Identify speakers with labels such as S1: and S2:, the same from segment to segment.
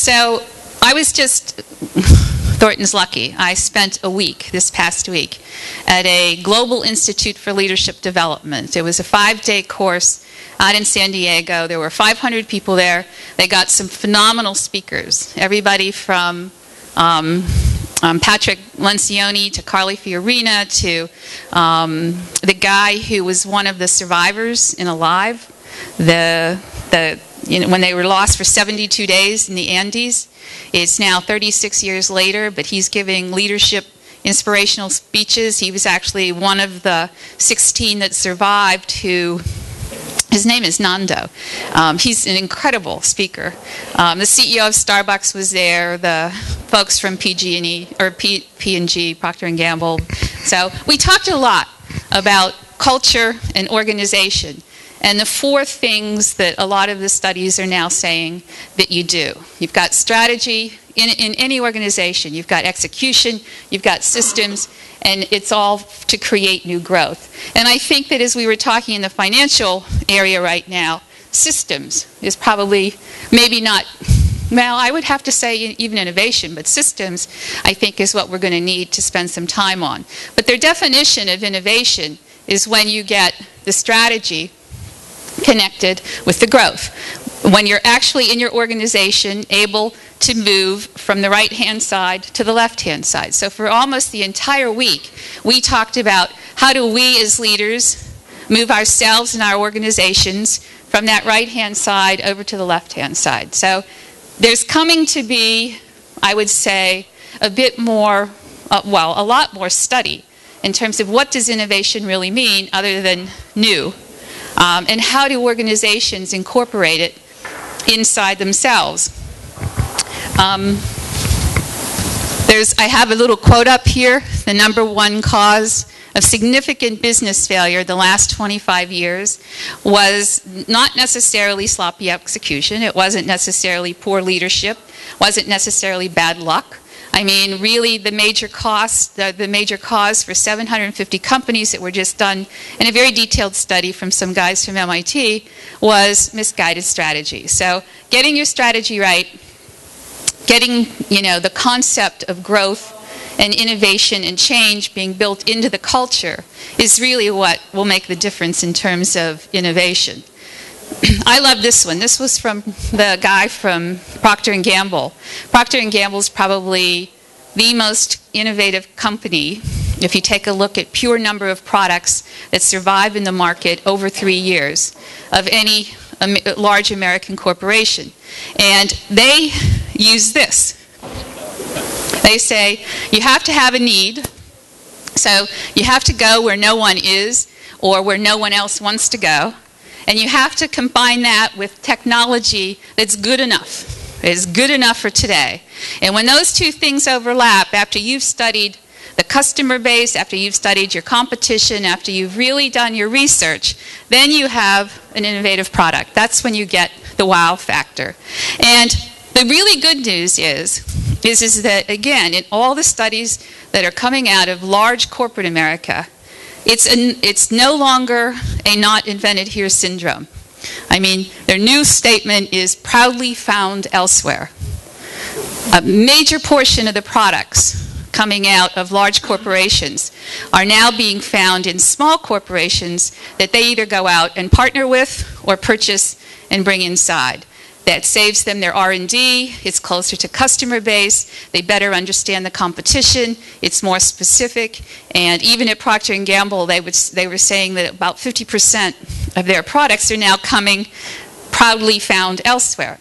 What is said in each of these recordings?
S1: So I was just Thornton's lucky. I spent a week, this past week, at a Global Institute for Leadership Development. It was a 5-day course out in San Diego. There were 500 people there. They got some phenomenal speakers. Everybody from Patrick Lencioni to Carly Fiorina to the guy who was one of the survivors in Alive, when they were lost for 72 days in the Andes. It's now 36 years later, but he's giving leadership inspirational speeches. He was actually one of the 16 that survived who, his name is Nando. He's an incredible speaker. The CEO of Starbucks was there, the folks from PG&E, or P&G, Procter & Gamble. So we talked a lot about culture and organization. And the 4 things that a lot of the studies are now saying that you do. You've got strategy in any organization. You've got execution. You've got systems. And it's all to create new growth. And I think that as we were talking in the financial area right now, systems is probably maybe not, well, I would have to say even innovation, but systems I think is what we're going to need to spend some time on. But their definition of innovation is when you get the strategy connected with the growth. When you're actually in your organization able to move from the right-hand side to the left-hand side. So for almost the entire week, we talked about how do we as leaders move ourselves and our organizations from that right-hand side over to the left-hand side. So there's coming to be, I would say, a bit more, well, a lot more study in terms of what does innovation really mean other than new. And how do organizations incorporate it inside themselves? I have a little quote up here. The #1 cause of significant business failure the last 25 years was not necessarily sloppy execution. It wasn't necessarily poor leadership. Wasn't necessarily bad luck. I mean, really, the major cause for 750 companies that were just done in a very detailed study from some guys from MIT was misguided strategy. So getting your strategy right, getting, the concept of growth and innovation and change being built into the culture is really what will make the difference in terms of innovation. I love this one. This was from the guy from Procter & Gamble. Procter & Gamble is probably the most innovative company if you take a look at pure number of products that survive in the market over 3 years of any large American corporation. And they use this. They say you have to have a need. So you have to go where no one is or where no one else wants to go. And you have to combine that with technology that's good enough. It's good enough for today. And when those 2 things overlap, after you've studied the customer base, after you've studied your competition, after you've really done your research, then you have an innovative product. That's when you get the wow factor. And the really good news is that, again, in all the studies that are coming out of large corporate America, it's no longer a not invented here syndrome. I mean, their new statement is proudly found elsewhere. A major portion of the products coming out of large corporations are now being found in small corporations that they either go out and partner with or purchase and bring inside. That saves them their R&D, it's closer to customer base, they better understand the competition, it's more specific, and even at Procter & Gamble, they were saying that about 50% of their products are now coming proudly found elsewhere.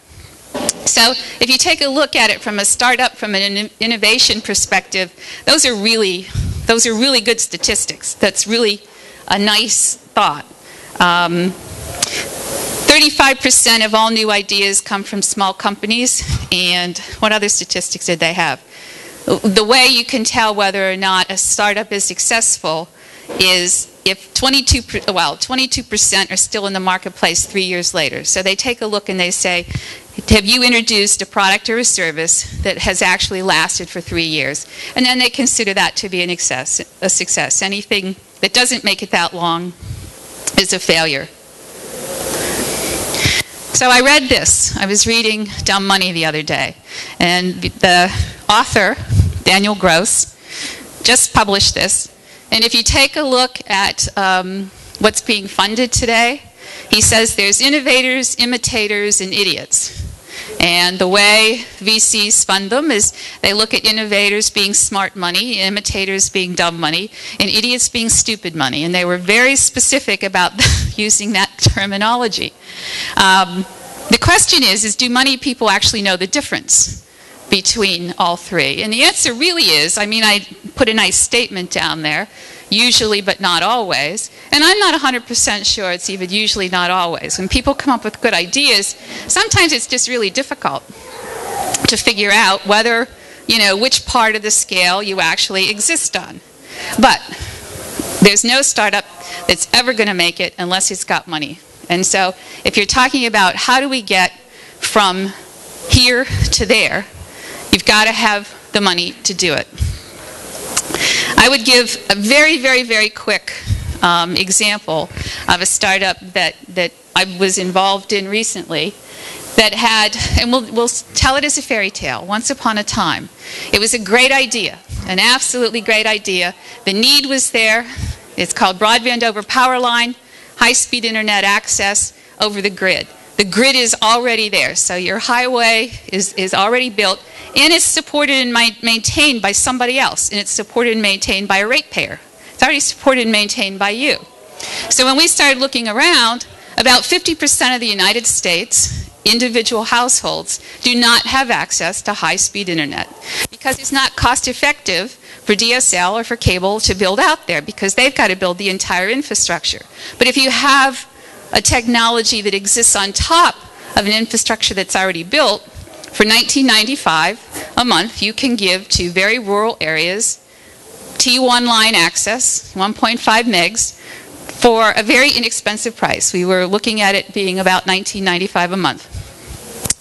S1: So if you take a look at it from a startup, from an innovation perspective, those are really good statistics. That's really a nice thought. 35% of all new ideas come from small companies, and what other statistics did they have? The way you can tell whether or not a startup is successful is if 22% are still in the marketplace 3 years later. So they take a look and they say, have you introduced a product or a service that has actually lasted for 3 years? And then they consider that to be a success. Anything that doesn't make it that long is a failure. So I read this. I was reading Dumb Money the other day, and the author, Daniel Gross, just published this. And if you take a look at what's being funded today, he says there's innovators, imitators, and idiots. And the way VCs fund them is they look at innovators being smart money, imitators being dumb money, and idiots being stupid money. And they were very specific about using that terminology. The question is do money people actually know the difference between all three? And the answer really is, I mean, I put a nice statement down there, usually but not always. And I'm not 100% sure it's even usually not always. When people come up with good ideas, sometimes it's just really difficult to figure out whether, which part of the scale you actually exist on. But there's no startup that's ever going to make it unless it's got money. And so if you're talking about how do we get from here to there, you've got to have the money to do it. I would give a very, very, very quick example of a startup that I was involved in recently that had, and we'll tell it as a fairy tale, once upon a time. It was a great idea, an absolutely great idea. The need was there. It's called broadband over power line, high-speed internet access over the grid. The grid is already there, so your highway is already built, and it's supported and maintained by somebody else, and it's supported and maintained by a ratepayer. It's already supported and maintained by you. So when we started looking around, about 50% of the United States, individual households, do not have access to high-speed internet because it's not cost-effective for DSL or for cable to build out there because they've got to build the entire infrastructure. But if you have a technology that exists on top of an infrastructure that's already built, for $19.95 a month, you can give to very rural areas T1 line access, 1.5 megs, for a very inexpensive price. We were looking at it being about $19.95 a month.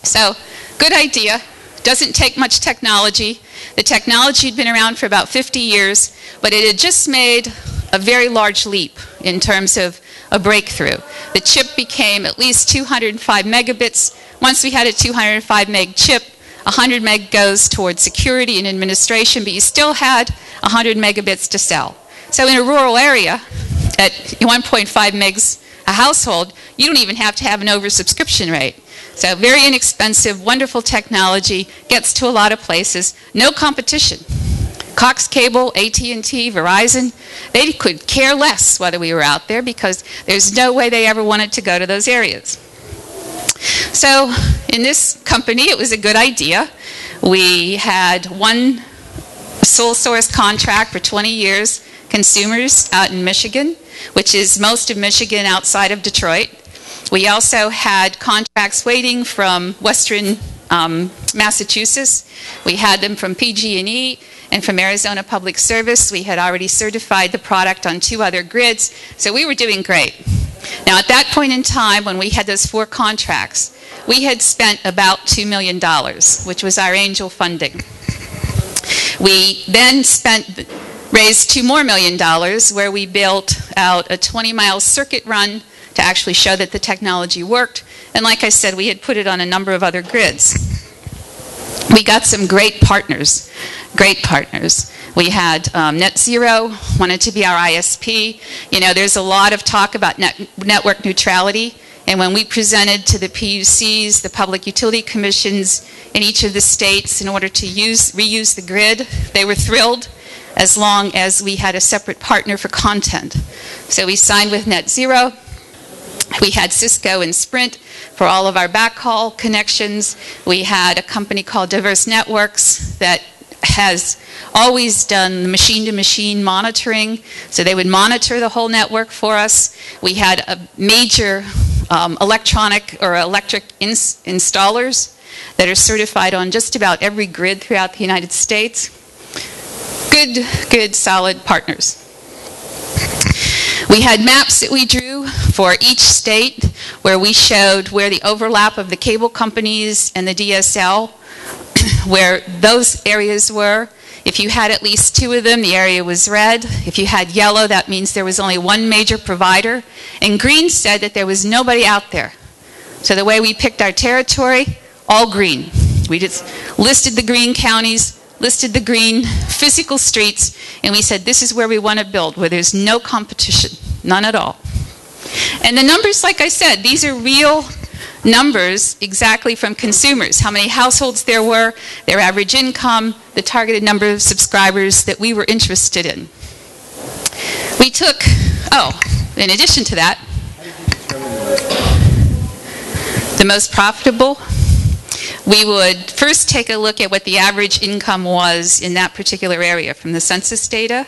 S1: So, good idea. Doesn't take much technology. The technology had been around for about 50 years, but it had just made a very large leap in terms of a breakthrough. The chip became at least 205 megabits. Once we had a 205 meg chip, 100 meg goes towards security and administration, but you still had 100 megabits to sell. So in a rural area, at 1.5 megs a household, you don't even have to have an oversubscription rate. So very inexpensive, wonderful technology, gets to a lot of places, no competition. Cox Cable, AT&T, Verizon, they could care less whether we were out there because there's no way they ever wanted to go to those areas. So in this company, it was a good idea. We had one sole source contract for 20 years, consumers out in Michigan, which is most of Michigan outside of Detroit. We also had contracts waiting from Western Massachusetts. We had them from PG&E and from Arizona Public Service. We had already certified the product on 2 other grids, so we were doing great. Now, at that point in time, when we had those 4 contracts, we had spent about $2 million, which was our angel funding. We then raised $2 more million, where we built out a 20-mile circuit run to actually show that the technology worked. And like I said, we had put it on a number of other grids. We got some great partners, great partners. We had Net Zero, wanted to be our ISP. You know, there's a lot of talk about network neutrality. And when we presented to the PUCs, the Public Utility Commissions in each of the states in order to reuse the grid, they were thrilled as long as we had a separate partner for content. So we signed with Net Zero. We had Cisco and Sprint for all of our backhaul connections. We had a company called Diverse Networks that has always done machine-to-machine monitoring, so they would monitor the whole network for us. We had a major electric installers that are certified on just about every grid throughout the United States. Good, solid partners. We had maps that we drew for each state where we showed where the overlap of the cable companies and the DSL, where those areas were. If you had at least 2 of them, the area was red. If you had yellow, that means there was only one major provider. And green said that there was nobody out there So the way we picked our territory, all green. We just listed the green counties, listed the green physical streets, and we said this is where we want to build, where there's no competition, none at all. And the numbers, like I said, these are real numbers exactly from consumers, how many households there were, their average income, the targeted number of subscribers that we were interested in. We took, in addition to that, the most profitable, we would first take a look at what the average income was in that particular area from the census data.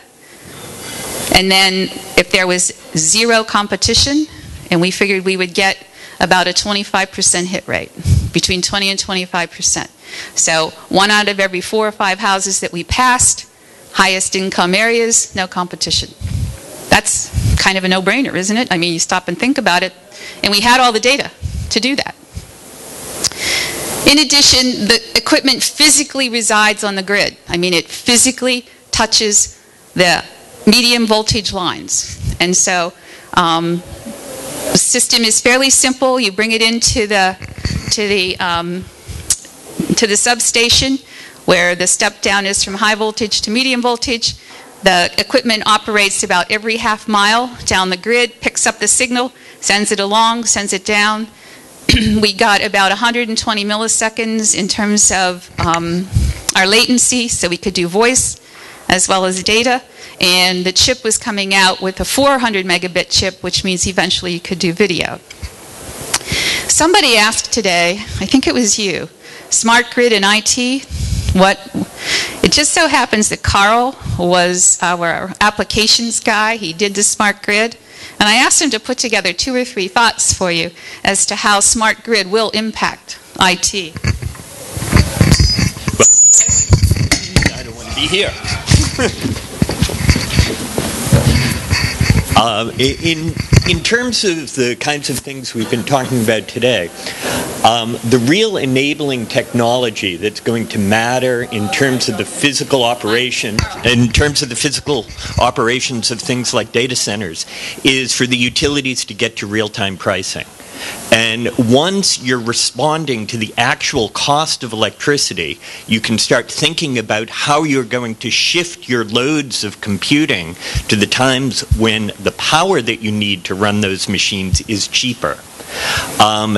S1: And then if there was zero competition, and we figured we would get about a 25% hit rate, between 20 and 25%. So 1 out of every 4 or 5 houses that we passed, highest income areas, no competition. That's kind of a no-brainer, isn't it? I mean, you stop and think about it. And we had all the data to do that. In addition, the equipment physically resides on the grid. I mean, it physically touches the medium voltage lines. And so the system is fairly simple. You bring it into the substation where the step down is from high voltage to medium voltage. The equipment operates about every half mile down the grid, picks up the signal, sends it along, sends it down. We got about 120 milliseconds in terms of our latency, so we could do voice as well as data. And the chip was coming out with a 400 megabit chip, which means eventually you could do video. Somebody asked today, I think it was you, smart grid and IT, what? It just so happens that Carl was our applications guy. He did the smart grid. And I asked him to put together 2 or 3 thoughts for you as to how smart grid will impact IT.
S2: I don't want to be here. In terms of the kinds of things we've been talking about today, the real enabling technology that's going to matter in terms of the physical operation, operations of things like data centers, is for the utilities to get to real-time pricing. And once you're responding to the actual cost of electricity, you can start thinking about how you're going to shift your loads of computing to the times when the power that you need to run those machines is cheaper.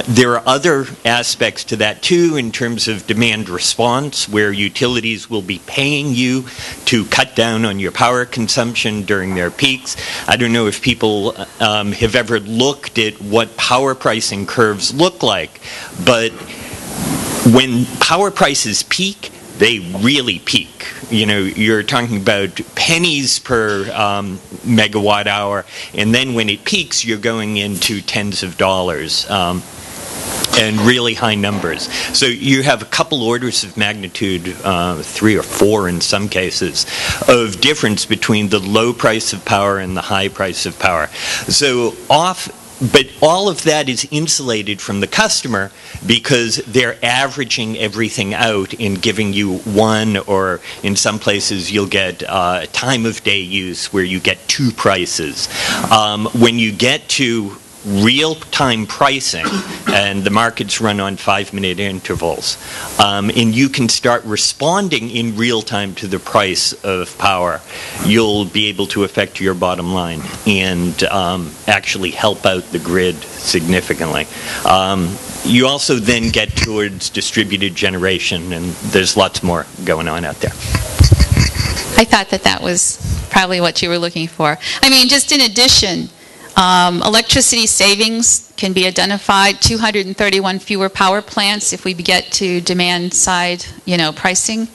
S2: There are other aspects to that too in terms of demand response, where utilities will be paying you to cut down on your power consumption during their peaks. I don't know if people have ever looked at what power pricing curves look like, but when power prices peak, they really peak. You know, you're talking about pennies per megawatt hour, and then when it peaks, you're going into tens of dollars and really high numbers. So you have a couple orders of magnitude, 3 or 4 in some cases, of difference between the low price of power and the high price of power. But all of that is insulated from the customer because they're averaging everything out and giving you one, or in some places you'll get time of day use where you get 2 prices. When you get to real-time pricing, and the markets run on 5-minute intervals, and you can start responding in real time to the price of power, you'll be able to affect your bottom line and actually help out the grid significantly. You also then get towards distributed generation, and there's lots more going on out there.
S1: I thought that was probably what you were looking for. I mean, just in addition, electricity savings can be identified, 231 fewer power plants if we get to demand side, pricing,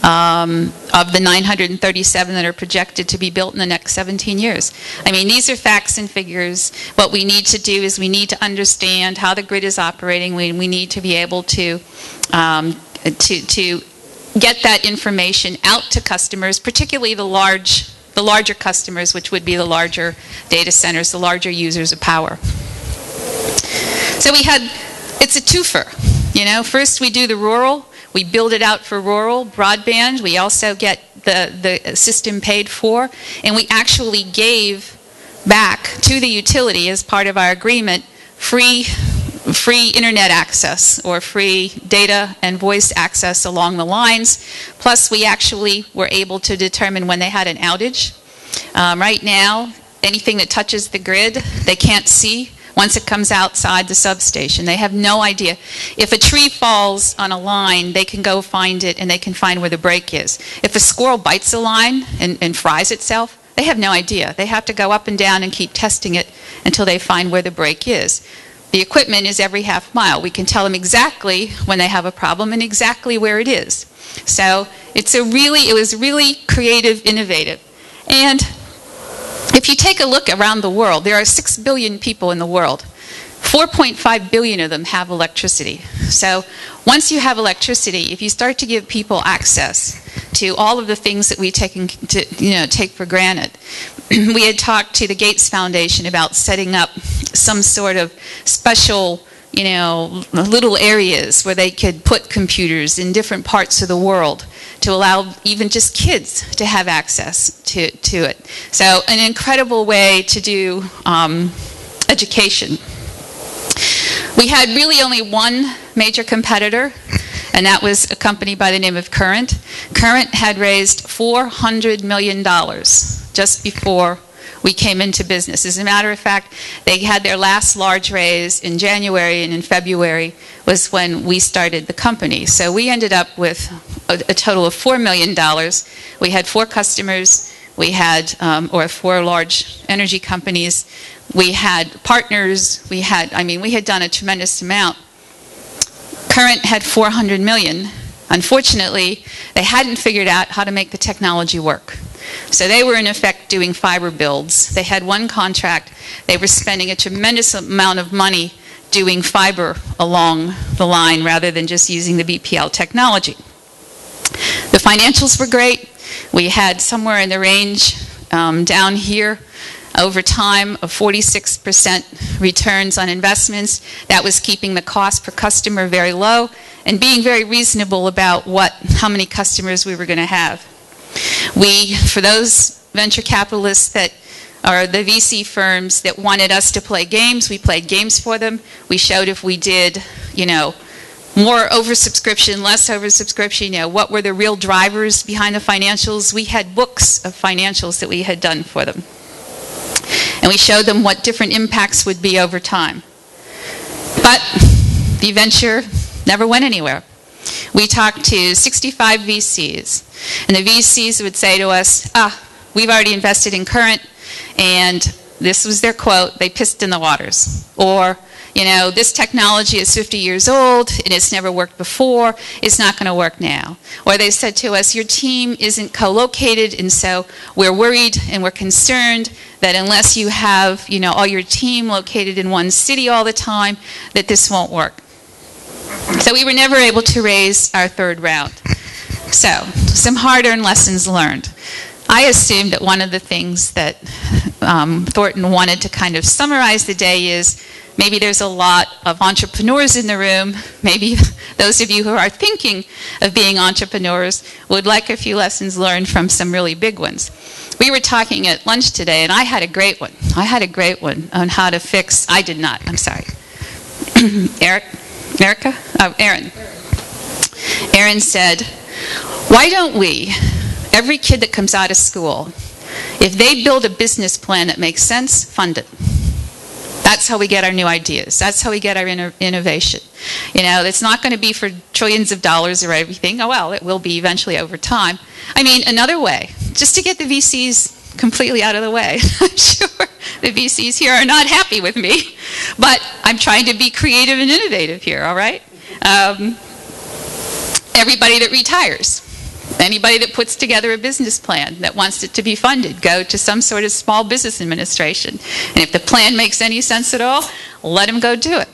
S1: of the 937 that are projected to be built in the next 17 years. I mean, these are facts and figures. What we need to do is we need to understand how the grid is operating. We need to be able to get that information out to customers, particularly the larger customers, which would be the larger data centers, the larger users of power. So it's a twofer. First we do the rural, we build it out for rural broadband, we also get the system paid for, and we actually gave back to the utility as part of our agreement free free internet access or free data and voice access along the lines. Plus, we actually were able to determine when they had an outage. Right now, anything that touches the grid, they can't see once it comes outside the substation. They have no idea. If a tree falls on a line, they can go find it and they can find where the break is. If a squirrel bites a line and fries itself, they have no idea. They have to go up and down and keep testing it until they find where the break is. The equipment is every half mile. We can tell them exactly when they have a problem and exactly where it is. So it was really creative, innovative. And if you take a look around the world, there are 6 billion people in the world. 4.5 billion of them have electricity. So once you have electricity, if you start to give people access to all of the things that we take for granted, we had talked to the Gates Foundation about setting up some sort of special, little areas where they could put computers in different parts of the world to allow even just kids to have access to it. So an incredible way to do education. We had really only one major competitor, and that was a company by the name of Current. Current had raised $400 million just before we came into business. As a matter of fact, they had their last large raise in January, and in February was when we started the company. So we ended up with a total of $4 million. We had 4 customers. We had, or 4 large energy companies. We had partners. We had done a tremendous amount. Current had $400 million. Unfortunately, they hadn't figured out how to make the technology work. So they were in effect doing fiber builds. They had one contract. They were spending a tremendous amount of money doing fiber along the line rather than just using the BPL technology. The financials were great. We had somewhere in the range down here over time of 46% returns on investments. That was keeping the cost per customer very low and being very reasonable about how many customers we were going to have. For those venture capitalists that are the VC firms that wanted us to play games, we played games for them. We showed if we did, more oversubscription, less oversubscription, what were the real drivers behind the financials. We had books of financials that we had done for them. And we showed them what different impacts would be over time. But the venture never went anywhere. We talked to 65 VCs, and the VCs would say to us, we've already invested in Current, and this was their quote, they pissed in the waters. Or, this technology is 50 years old, and it's never worked before, it's not going to work now. Or they said to us, your team isn't co-located, and so we're worried and we're concerned that unless you have, all your team located in one city all the time, that this won't work. So we were never able to raise our 3rd round. So, some hard-earned lessons learned. I assumed that one of the things that Thornton wanted to kind of summarize the day is maybe there's a lot of entrepreneurs in the room. Maybe those of you who are thinking of being entrepreneurs would like a few lessons learned from some really big ones. We were talking at lunch today, and I had a great one. I had a great one on how to fix, I did not, I'm sorry. Aaron. Aaron said, why don't we, every kid that comes out of school, if they build a business plan that makes sense, fund it. That's how we get our new ideas. That's how we get our innovation. It's not going to be for trillions of dollars or everything. Oh, well, it will be eventually over time. Another way, just to get the VCs completely out of the way. I'm sure the VCs here are not happy with me, but I'm trying to be creative and innovative here, all right? Everybody that retires, anybody that puts together a business plan that wants it to be funded, go to some sort of small business administration. And if the plan makes any sense at all, let them go do it.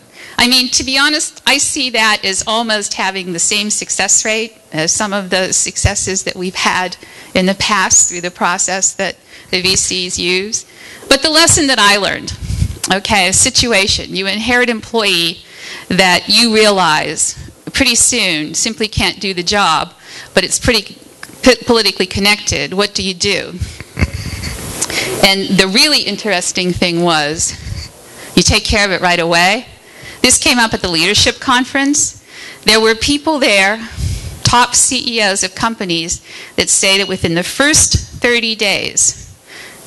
S1: To be honest, I see that as almost having the same success rate as some of the successes that we've had in the past through the process that the VCs use. But the lesson that I learned, a situation, you inherit an employee that you realize pretty soon simply can't do the job, but it's pretty politically connected. What do? And the really interesting thing was, you take care of it right away. This came up at the leadership conference. There were people there, top CEOs of companies, that say that within the first 30 days,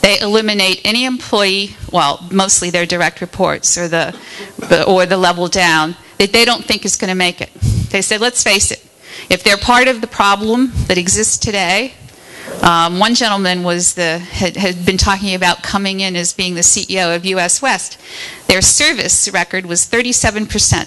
S1: they eliminate any employee, well, mostly their direct reports or the level down, that they don't think is going to make it. They said, let's face it, if they're part of the problem that exists today, one gentleman had been talking about coming in as being the CEO of US West. Their service record was 37%.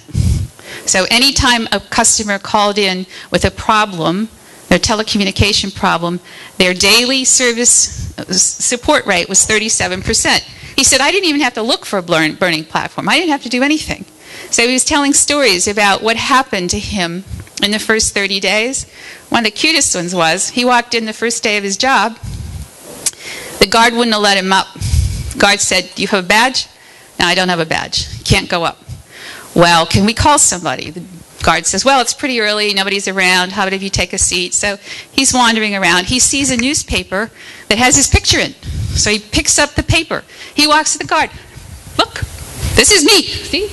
S1: So anytime a customer called in with a problem, their telecommunication problem, their daily service support rate was 37%. He said, I didn't even have to look for a burning platform. I didn't have to do anything. So he was telling stories about what happened to him in the first 30 days. One of the cutest ones was, he walked in the first day of his job. The guard wouldn't have let him up. The guard said, do you have a badge? No, I don't have a badge. Can't go up. Well, can we call somebody? The guard says, well, it's pretty early. Nobody's around. How about if you take a seat? So he's wandering around. He sees a newspaper that has his picture in. So he picks up the paper. He walks to the guard. Look, this is me. See?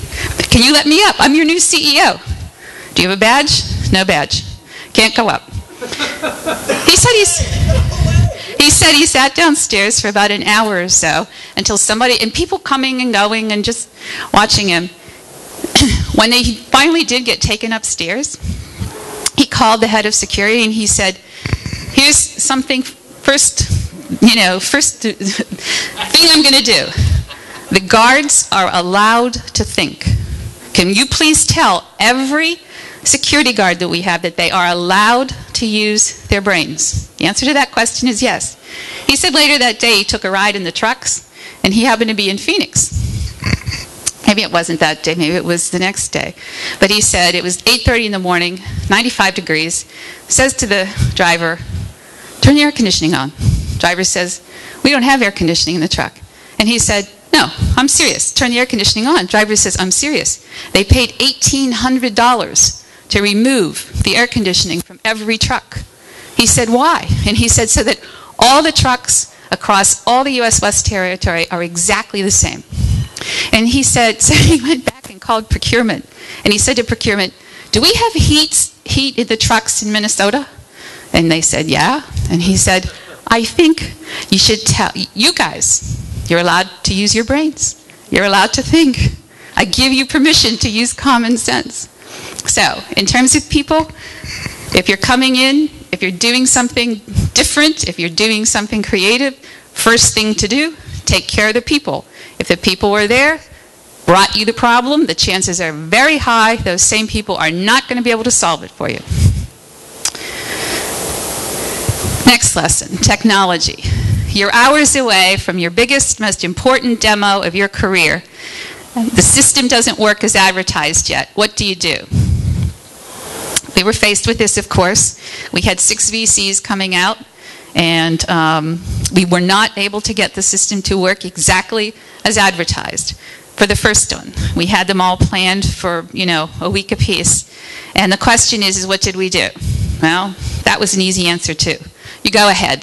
S1: Can you let me up? I'm your new CEO. Do you have a badge? No badge. Can't go up. He said he sat downstairs for about an hour or so until somebody, and people coming and going and just watching him. When they finally did get taken upstairs, he called the head of security and he said, here's something first thing I'm going to do. The guards are allowed to think. Can you please tell every security guard that we have that they are allowed to use their brains? The answer to that question is yes. He said later that day he took a ride in the trucks and he happened to be in Phoenix. Maybe it wasn't that day, maybe it was the next day. But he said it was 8:30 in the morning, 95 degrees, says to the driver, turn the air conditioning on. Driver says, we don't have air conditioning in the truck. And he said, no, I'm serious, turn the air conditioning on. Driver says, I'm serious. They paid $1,800 to remove the air conditioning from every truck. He said, why? And he said, so that all the trucks across all the US West territory are exactly the same. And he said, so he went back and called procurement. And he said to procurement, do we have heat in the trucks in Minnesota? And they said, yeah. And he said, I think you should tell, you guys, you're allowed to use your brains. You're allowed to think. I give you permission to use common sense. So, in terms of people, if you're coming in, if you're doing something different, if you're doing something creative, first thing to do, take care of the people. If the people were there, brought you the problem, the chances are very high those same people are not going to be able to solve it for you. Next lesson, technology. You're hours away from your biggest, most important demo of your career. The system doesn't work as advertised yet. What do you do? We were faced with this, of course. We had 6 VCs coming out, and we were not able to get the system to work exactly as advertised for the first one. We had them all planned for, a week apiece. And the question is what did we do? Well, that was an easy answer too. You go ahead.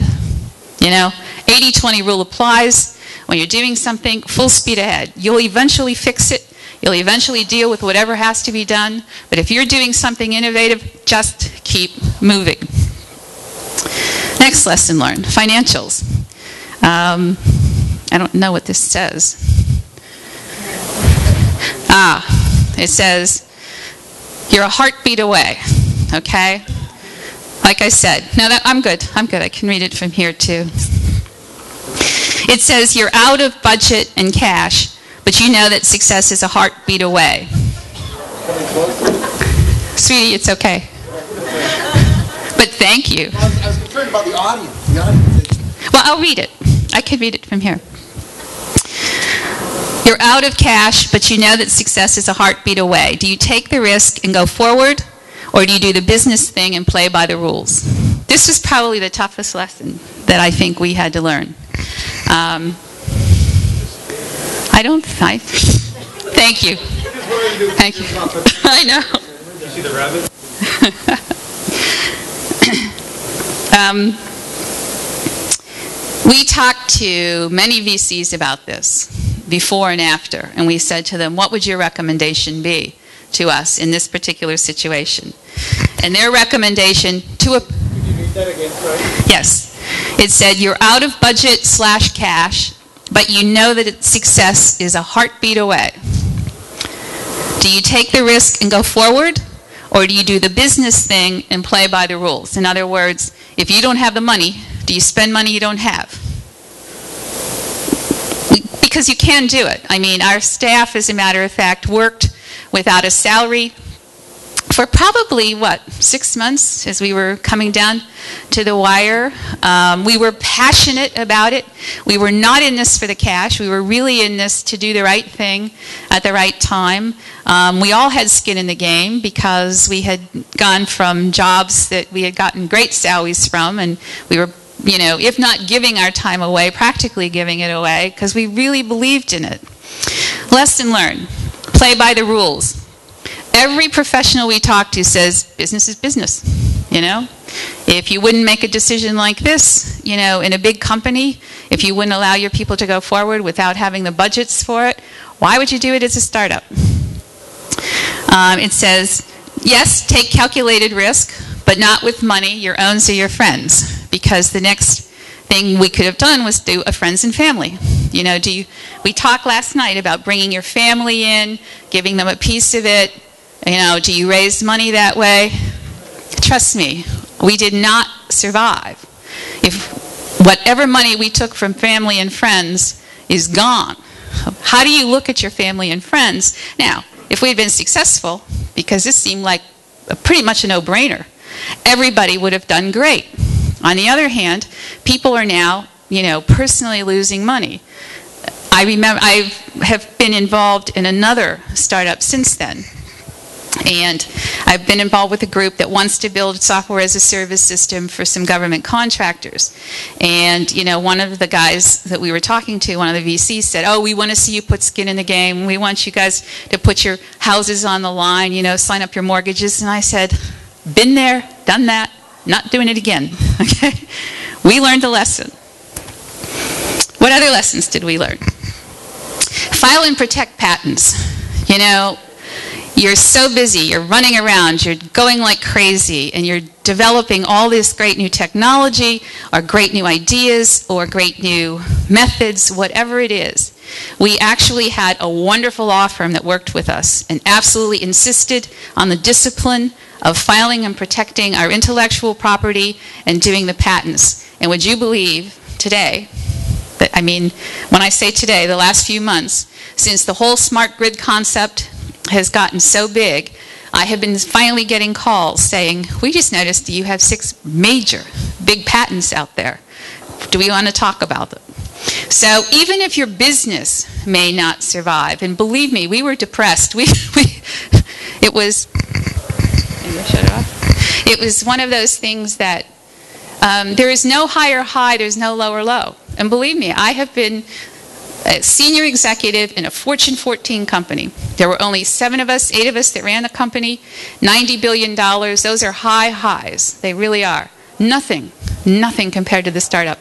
S1: 80-20 rule applies. When you're doing something, full speed ahead. You'll eventually fix it. You'll eventually deal with whatever has to be done. But if you're doing something innovative, just keep moving. Next lesson learned, financials. I don't know what this says. It says, you're a heartbeat away, okay? Like I said, no, I'm good, I can read it from here too. It says you're out of budget and cash, but you know that success is a heartbeat away. Sweetie, it's okay. But thank you.
S3: I was concerned about the audience.
S1: Well, I'll read it. I can read it from here. You're out of cash, but you know that success is a heartbeat away. Do you take the risk and go forward, or do you do the business thing and play by the rules? This was probably the toughest lesson that I think we had to learn. Thank you. Thank you. I know.
S4: You see the rabbit?
S1: We talked to many VCs about this. before and after, and we said to them, what would your recommendation be to us in this particular situation? And their recommendation to a...
S4: Could you read that again, sorry?
S1: Yes. It said, you're out of budget/cash, but you know that success is a heartbeat away. Do you take the risk and go forward, or do you do the business thing and play by the rules? In other words, if you don't have the money, do you spend money you don't have? Because you can do it. I mean, our staff, as a matter of fact, worked without a salary for probably, 6 months as we were coming down to the wire. We were passionate about it. We were not in this for the cash. We were really in this to do the right thing at the right time. We all had skin in the game because we had gone from jobs that we had gotten great salaries from, and we were, if not giving our time away, practically giving it away because we really believed in it. Lesson learned. Play by the rules. Every professional we talk to says business is business, If you wouldn't make a decision like this, in a big company, if you wouldn't allow your people to go forward without having the budgets for it, why would you do it as a startup? It says, yes, take calculated risk, but not with money, your own or your friends, because the next thing we could have done was do a friends and family. We talked last night about bringing your family in, giving them a piece of it. Do you raise money that way? Trust me, we did not survive. If whatever money we took from family and friends is gone, how do you look at your family and friends? Now, if we had been successful, because this seemed like pretty much a no-brainer, everybody would have done great. On the other hand, people are now, personally losing money. I remember I have been involved in another startup since then. And I've been involved with a group that wants to build software as a service system for some government contractors. And, one of the guys that we were talking to, one of the VCs said, oh, we want to see you put skin in the game. We want you guys to put your houses on the line, sign up your mortgages. And I said, been there, done that, not doing it again. Okay? We learned a lesson. What other lessons did we learn? File and protect patents. You're so busy, you're running around, you're going like crazy, and you're developing all this great new technology, or great new ideas, or great new methods, whatever it is. We actually had a wonderful law firm that worked with us and absolutely insisted on the discipline of filing and protecting our intellectual property and doing the patents. And would you believe today, when I say today, the last few months, since the whole smart grid concept has gotten so big, I have been finally getting calls saying, we just noticed that you have 6 major big patents out there. Do we want to talk about them? So even if your business may not survive, and believe me, we were depressed. It was one of those things that there is no higher high, there's no lower low. And believe me, I have been a senior executive in a Fortune 14 company. There were only 8 of us that ran the company, $90 billion. Those are high highs. They really are. Nothing compared to the startup.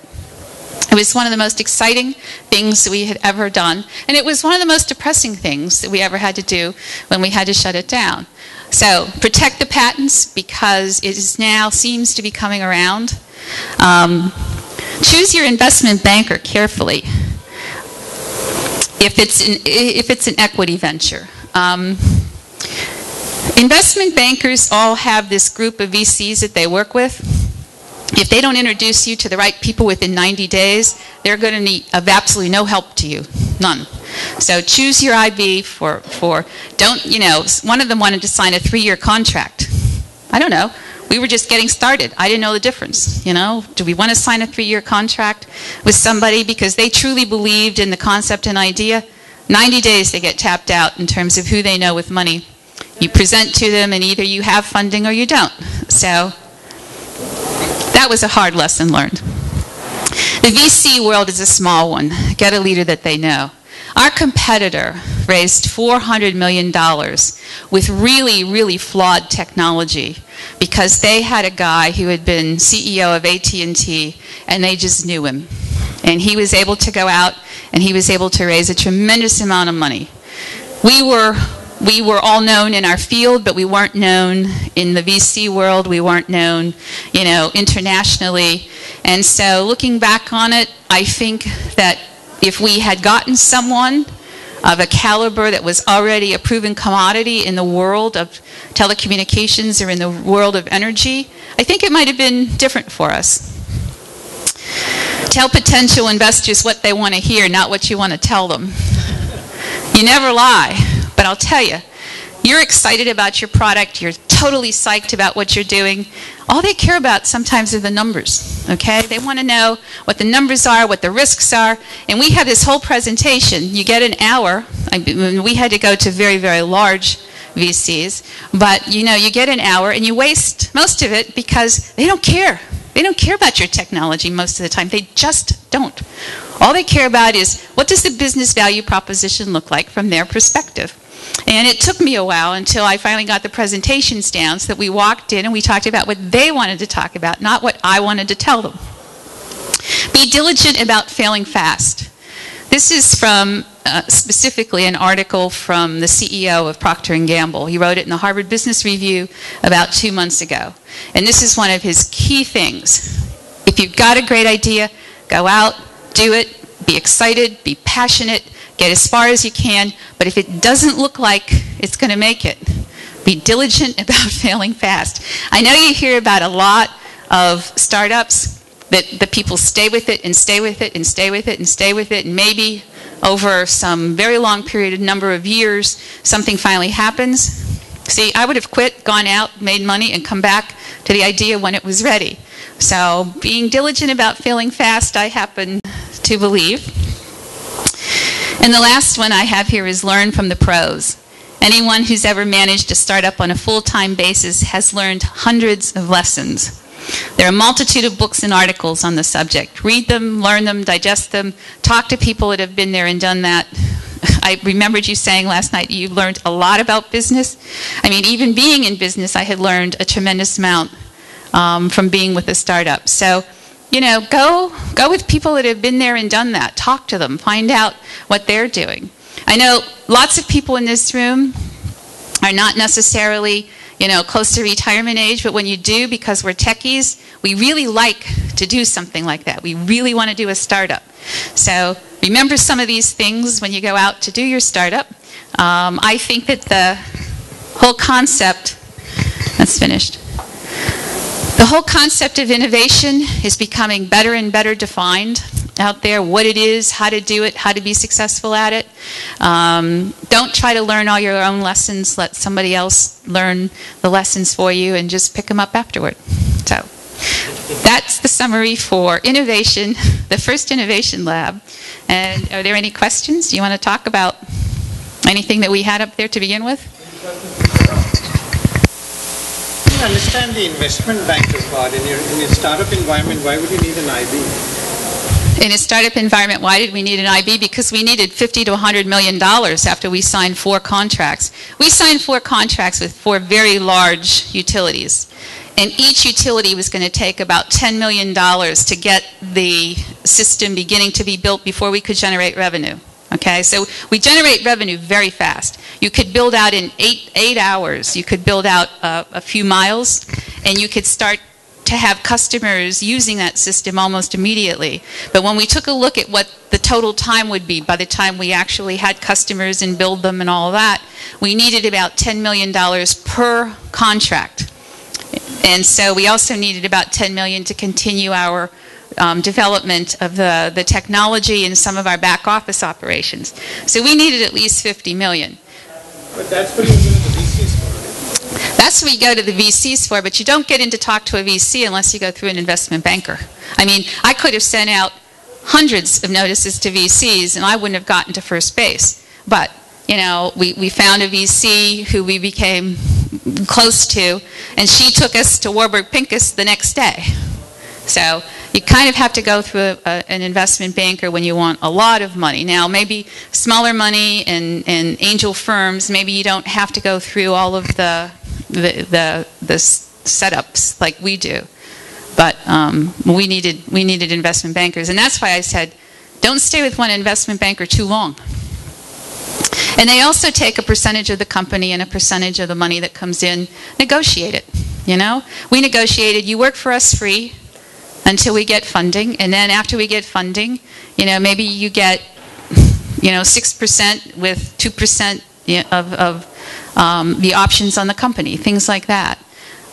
S1: It was one of the most exciting things that we had ever done, and it was one of the most depressing things that we ever had to do when we had to shut it down. So protect the patents because it is now seems to be coming around. Choose your investment banker carefully. If it's an equity venture. Investment bankers all have this group of VCs that they work with. If they don't introduce you to the right people within 90 days, they're going to need of absolutely no help to you, none. So choose your IB for don't, one of them wanted to sign a 3-year contract. I don't know. We were just getting started. I didn't know the difference, Do we want to sign a 3-year contract with somebody because they truly believed in the concept and idea? 90 days they get tapped out in terms of who they know with money. You present to them and either you have funding or you don't. So that was a hard lesson learned. The VC world is a small one. Get a leader that they know. Our competitor raised $400 million with really, really flawed technology because they had a guy who had been CEO of AT&T and they just knew him. And he was able to go out and he was able to raise a tremendous amount of money. We were all known in our field, but we weren't known in the VC world. We weren't known, internationally. And so looking back on it, I think that if we had gotten someone of a caliber that was already a proven commodity in the world of telecommunications or in the world of energy, I think it might have been different for us. Tell potential investors what they want to hear, not what you want to tell them. You never lie, but I'll tell you, you're excited about your product, you're totally psyched about what you're doing. All they care about sometimes are the numbers, okay? They want to know what the numbers are, what the risks are, and we have this whole presentation. You get an hour. We had to go to very, very large VCs, but you get an hour and you waste most of it because they don't care. They don't care about your technology most of the time. They just don't. All they care about is what does the business value proposition look like from their perspective. And it took me a while until I finally got the presentations down so that we walked in and we talked about what they wanted to talk about, not what I wanted to tell them. Be diligent about failing fast. This is from specifically an article from the CEO of Procter & Gamble. He wrote it in the Harvard Business Review about 2 months ago. And this is one of his key things. If you've got a great idea, go out, do it, be excited, be passionate, get as far as you can, but if it doesn't look like it's going to make it, be diligent about failing fast. I know you hear about a lot of startups that the people stay with it and stay with it and stay with it and stay with it, and maybe over some very long period, number of years, something finally happens. See, I would have quit, gone out, made money, and come back to the idea when it was ready. So being diligent about failing fast, I happen to believe. And the last one I have here is learn from the pros. Anyone who's ever managed a startup on a full-time basis has learned hundreds of lessons. There are a multitude of books and articles on the subject. Read them, learn them, digest them, talk to people that have been there and done that. I remembered you saying last night you learned a lot about business. I mean, even being in business, I had learned a tremendous amount from being with a startup. So, go with people that have been there and done that. Talk to them. Find out what they're doing. I know lots of people in this room are not necessarily close to retirement age, but when you do, because we're techies, we really like to do something like that. We really want to do a startup. So remember some of these things when you go out to do your startup. I think that the whole concept, that's finished. The whole concept of innovation is becoming better and better defined out there, what it is, how to do it, how to be successful at it. Don't try to learn all your own lessons. Let somebody else learn the lessons for you and just pick them up afterward. So that's the summary for innovation, the first innovation lab. And are there any questions? Do you want to talk about anything that we had up there to begin with?
S4: I understand the investment banker's part. In your startup environment, why would you need an IB?
S1: In a startup environment, why did we need an IB? Because we needed $50 to $100 million after we signed 4 contracts. We signed 4 contracts with 4 very large utilities. And each utility was going to take about $10 million to get the system beginning to be built before we could generate revenue. Okay, so we generate revenue very fast. You could build out in 8 hours. You could build out a few miles, and you could start to have customers using that system almost immediately. But when we took a look at what the total time would be by the time we actually had customers and build them and all of that, we needed about $10 million per contract. And so we also needed about $10 million to continue our development of the technology and some of our back office operations. So we needed at least $50 million.
S4: But that's what you go to the VCs for, right?
S1: That's what you go to the VCs for, but you don't get in to talk to a VC unless you go through an investment banker. I mean, I could have sent out hundreds of notices to VCs and I wouldn't have gotten to first base. But, we found a VC who we became close to, and she took us to Warburg Pincus the next day. So you kind of have to go through an investment banker when you want a lot of money. Now, maybe smaller money and angel firms, maybe you don't have to go through all of the setups like we do. But we needed investment bankers, and that's why I said, Don't stay with one investment banker too long. And they also take a percentage of the company and a percentage of the money that comes in, negotiate it, you know? We negotiated, you work for us free until we get funding, and then after we get funding, you know, maybe you get, you know, 6% with 2% of the options on the company, things like that.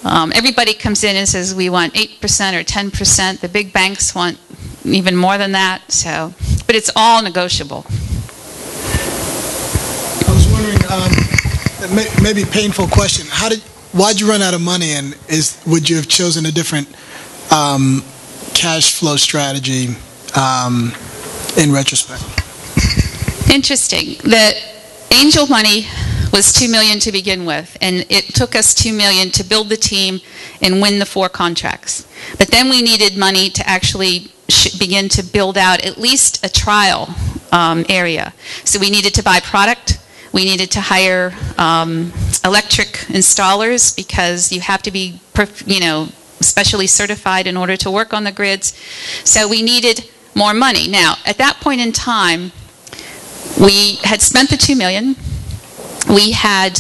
S1: Everybody comes in and says we want 8% or 10%. The big banks want even more than that. So, but it's all negotiable.
S5: I was wondering, maybe painful question. Why'd you run out of money, and would you have chosen a different cash flow strategy in retrospect?
S1: Interesting. The angel money was $2 million to begin with, and it took us $2 million to build the team and win the 4 contracts. But then we needed money to actually begin to build out at least a trial area. So we needed to buy product. We needed to hire electric installers, because you have to be, you know, specially certified in order to work on the grids. So we needed more money. Now, at that point in time, we had spent the $2 million. We had,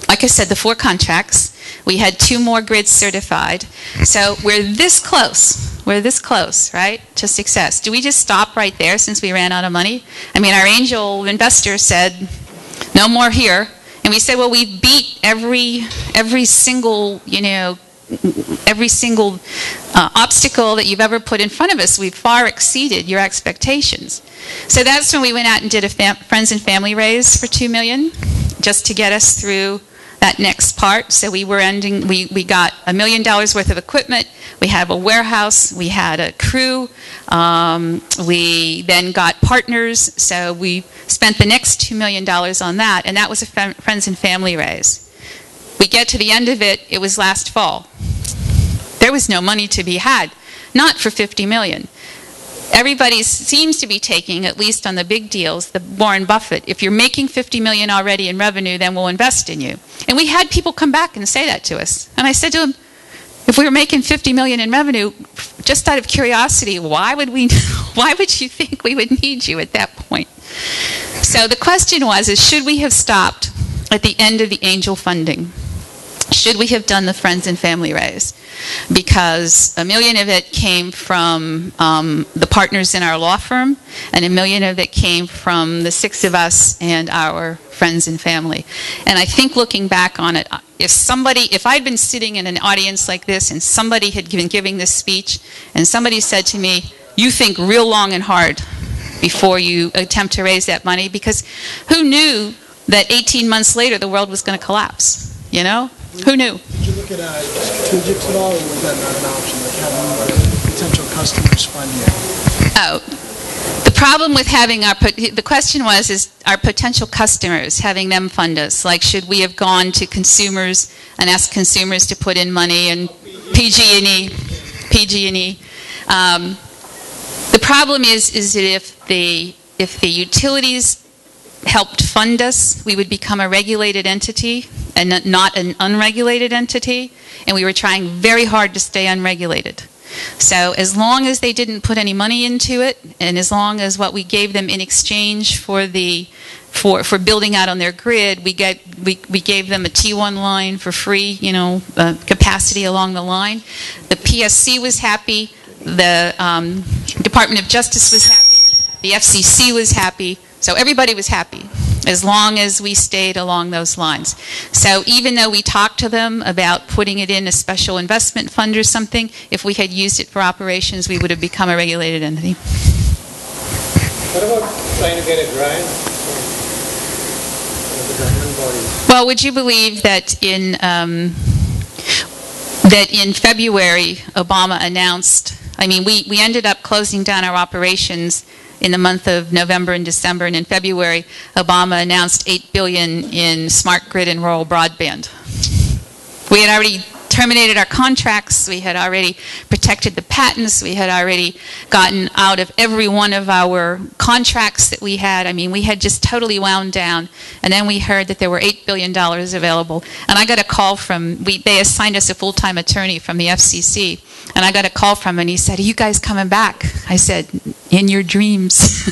S1: like I said, the 4 contracts. We had 2 more grids certified. So we're this close. We're this close, right, to success. Do we just stop right there since we ran out of money? I mean, our angel investor said, no more here. And we said, well, we beat every single, you know, every single obstacle that you've ever put in front of us. We've far exceeded your expectations. So that's when we went out and did a friends and family raise for $2 million, just to get us through that next part. So we got $1 million worth of equipment. We have a warehouse. We had a crew. We then got partners. So we spent the next $2 million on that, and that was a friends and family raise. We get to the end of it. It was last fall. There was no money to be had, not for $50 million. Everybody seems to be taking, at least on the big deals, the Warren Buffett, if you're making $50 million already in revenue, then we'll invest in you. And we had people come back and say that to us. And I said to them, if we were making $50 million in revenue, just out of curiosity, why would you think we would need you at that point? So the question was, should we have stopped at the end of the angel funding? Should we have done the friends and family raise? Because $1 million of it came from the partners in our law firm, and $1 million of it came from the 6 of us and our friends and family. And I think looking back on it, if I'd been sitting in an audience like this and somebody had been giving this speech and somebody said to me, you think real long and hard before you attempt to raise that money, because who knew that 18 months later the world was going to collapse, you know? Who knew?
S5: Did you look at strategics at all, or was that not an option, like having potential customers fund you?
S1: Oh, the problem with having the question was, is our potential customers, having them fund us. Like, should we have gone to consumers and asked consumers to put in money and PG&E? The problem is that if the utilities helped fund us, we would become a regulated entity and not an unregulated entity, and we were trying very hard to stay unregulated. So as long as they didn't put any money into it, and as long as what we gave them in exchange for building out on their grid, we gave them a T1 line for free, you know, capacity along the line. The PSC was happy, the Department of Justice was happy, the FCC was happy, so everybody was happy as long as we stayed along those lines. So even though we talked to them about putting it in a special investment fund or something, if we had used it for operations, we would have become a regulated entity.
S4: What about trying to get a grant from the government bodies?
S1: Well, would you believe that in February, Obama announced, I mean, we ended up closing down our operations in the month of November and December, and in February, Obama announced $8 billion in smart grid and rural broadband. We had already terminated our contracts. We had already protected the patents. We had already gotten out of every one of our contracts that we had. I mean, we had just totally wound down. And then we heard that there were $8 billion available. And I got a call from, they assigned us a full-time attorney from the FCC. And I got a call from him, and he said, "Are you guys coming back?" I said, "In your dreams."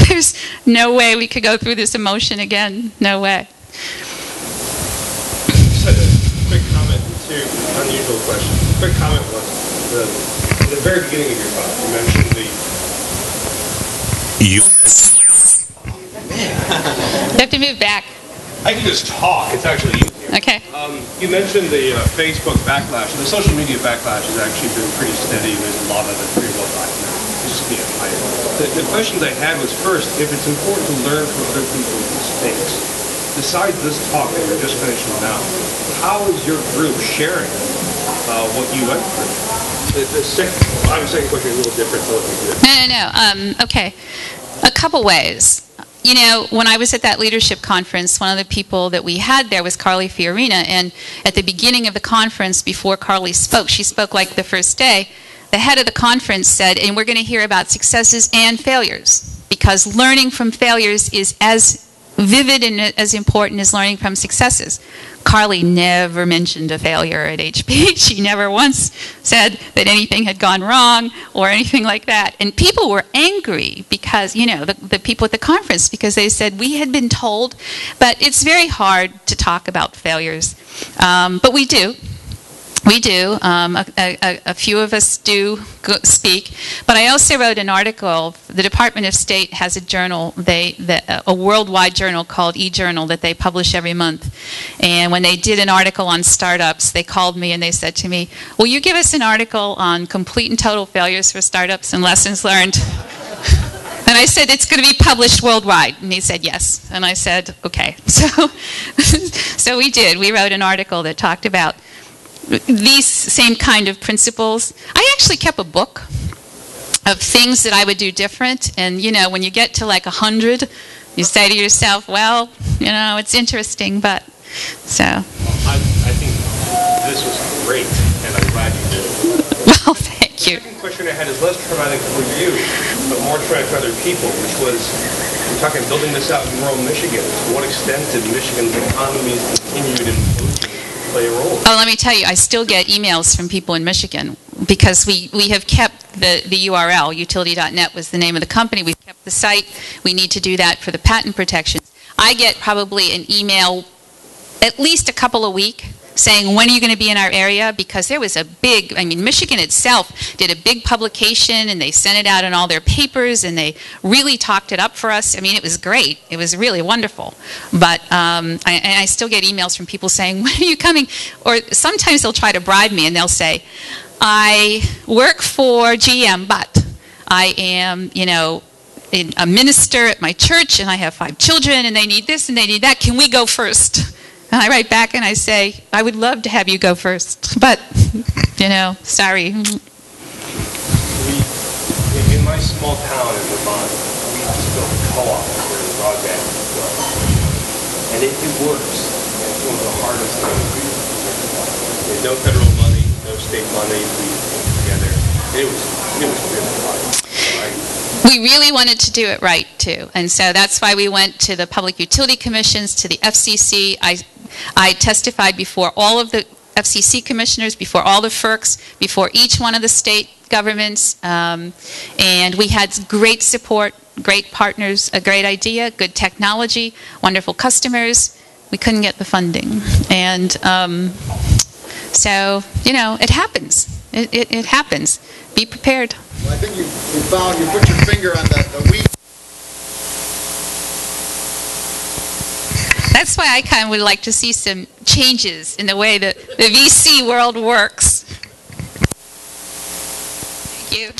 S1: There's no way we could go through this emotion again. No way.
S6: Just had a quick comment, two unusual questions. The quick comment was, at the very beginning of your talk, you mentioned
S1: You have to move back.
S6: I can just talk, it's actually easier.
S1: Okay.
S6: You mentioned the Facebook backlash. The social media backlash has actually been pretty steady. There's a lot of it pretty well documented. The questions I had was, first, if it's important to learn from other people's mistakes, besides this talk that we're just finishing now, how is your group sharing what you went through? The second question is a little different. So
S1: No. Okay. A couple ways. You know, when I was at that leadership conference, one of the people that we had there was Carly Fiorina, and at the beginning of the conference, before Carly spoke, she spoke like the first day, the head of the conference said, and we're going to hear about successes and failures, because learning from failures is as vivid and as important as learning from successes. Carly never mentioned a failure at HP. She never once said that anything had gone wrong or anything like that. And people were angry because, you know, the people at the conference, because they said, we had been told, but it's very hard to talk about failures. But we do. We do. A few of us do speak. But I also wrote an article. The Department of State has a journal, a worldwide journal called eJournal that they publish every month. And when they did an article on startups, they called me and they said to me, "Will you give us an article on complete and total failures for startups and lessons learned?" And I said, "It's going to be published worldwide." And he said, "Yes." And I said, "Okay." So we did. We wrote an article that talked about these same kind of principles. I actually kept a book of things that I would do different. And, you know, when you get to like 100, you say to yourself, well, you know, it's interesting, but so.
S6: I think this was great, and I'm glad you did it.
S1: Well, thank you.
S6: The second question I had is less traumatic for you, but more traumatic for other people, which was, we're talking building this out in rural Michigan. To what extent did Michigan's economy's continued implosion play a role?
S1: Oh, let me tell you, I still get emails from people in Michigan because we have kept the URL. Utility.net was the name of the company. We've kept the site. We need to do that for the patent protections. I get probably an email at least a couple a week saying, when are you going to be in our area? Because there was a big, I mean, Michigan itself did a big publication, and they sent it out in all their papers, and they really talked it up for us. I mean, it was great. It was really wonderful. But I still get emails from people saying, when are you coming? Or sometimes they'll try to bribe me, and they'll say, I work for GM, but I am, you know, a minister at my church, and I have 5 children, and they need this and they need that. Can we go first? And I write back and I say, I would love to have you go first, but, you know, sorry.
S6: In my small town in Vermont, we just built a co-op for broadband. And it works. It's one of the hardest things we do. There's no federal money, no state money. We put it together. It was really hard.
S1: We really wanted to do it right, too. And so that's why we went to the Public Utility Commissions, to the FCC. I testified before all of the FCC commissioners, before all the FERCs, before each one of the state governments. And we had great support, great partners, a great idea, good technology, wonderful customers. We couldn't get the funding. And so, you know, it happens. It happens. Be prepared.
S3: Well, I think you put your finger on the weed.
S1: That's why I kind of would like to see some changes in the way that the VC world works. Thank you.